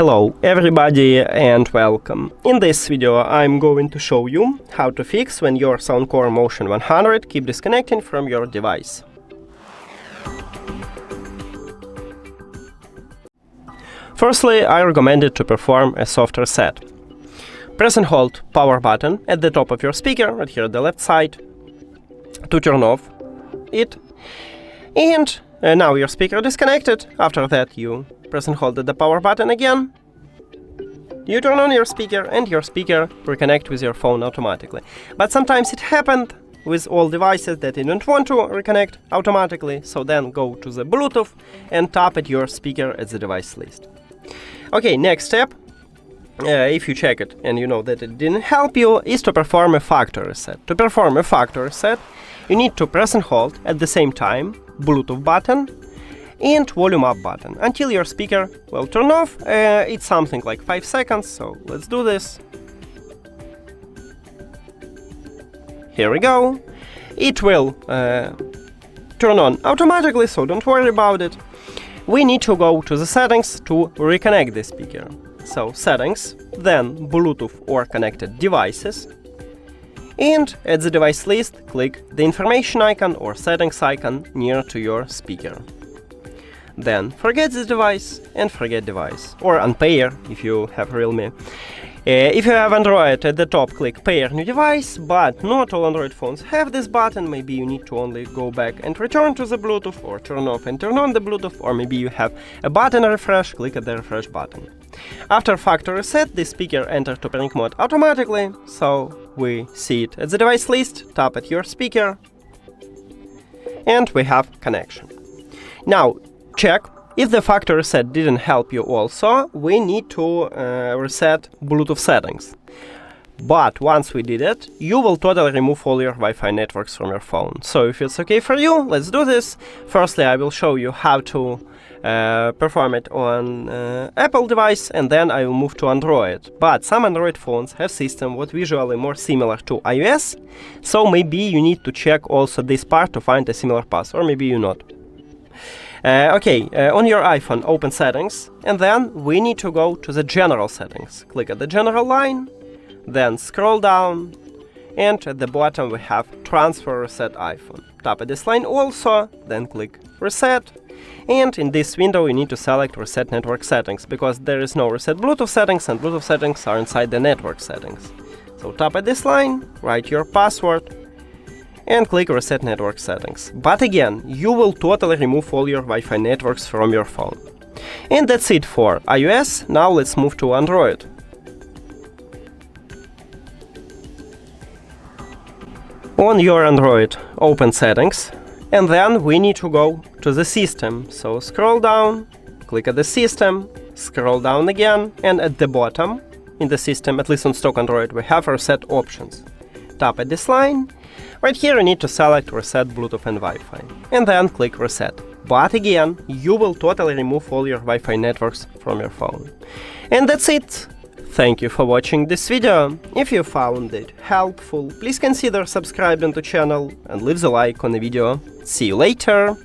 Hello everybody and welcome. In this video I'm going to show you how to fix when your SOUNDCORE Motion 100 keep disconnecting from your device. Firstly, I recommend it to perform a soft reset. Press and hold power button at the top of your speaker, right here at the left side, to turn off it. And now your speaker is disconnected. After that you press and hold the power button again. You turn on your speaker and your speaker reconnect with your phone automatically. But sometimes it happened with all devices that you don't want to reconnect automatically, so then go to the Bluetooth and tap at your speaker at the device list. Okay, next step, if you check it and you know that it didn't help you, is to perform a factory reset. To perform a factory reset, you need to press and hold at the same time Bluetooth button and volume up button until your speaker will turn off. It's something like 5 seconds, so let's do this. Here we go. It will turn on automatically, so don't worry about it. We need to go to the settings to reconnect the speaker. So settings, then Bluetooth or connected devices. And at the device list, click the information icon or settings icon near to your speaker. Then forget this device and forget device, or unpair if you have Realme. If you have Android, at the top click pair new device, but not all Android phones have this button. Maybe you need to only go back and return to the Bluetooth, or turn off and turn on the Bluetooth, or maybe you have a button refresh, click at the refresh button. After factory reset, the speaker enters to pairing mode automatically, so we see it at the device list, tap at your speaker, and we have connection. Now, check if the factory reset didn't help you also. We need to reset Bluetooth settings. But once we did it, you will totally remove all your Wi-Fi networks from your phone. So if it's okay for you, let's do this. Firstly, I will show you how to perform it on Apple device, and then I will move to Android. But some Android phones have system what visually more similar to iOS, so maybe you need to check also this part to find a similar path, or maybe you not. On your iPhone, open settings, and then we need to go to the general settings. Click at the general line, then scroll down, and at the bottom we have transfer reset iPhone. Tap at this line also, then click reset, and in this window you need to select reset network settings, because there is no reset Bluetooth settings, and Bluetooth settings are inside the network settings. So tap at this line, write your password, and click Reset Network Settings. But again, you will totally remove all your Wi-Fi networks from your phone. And that's it for iOS. Now let's move to Android. On your Android, open Settings, and then we need to go to the System. So scroll down, click at the System, scroll down again, and at the bottom, in the System, at least on stock Android, we have Reset Options. Tap at this line. Right here you need to select Reset Bluetooth and Wi-Fi, and then click Reset. But again, you will totally remove all your Wi-Fi networks from your phone. And that's it! Thank you for watching this video. If you found it helpful, please consider subscribing to the channel and leave the like on the video. See you later!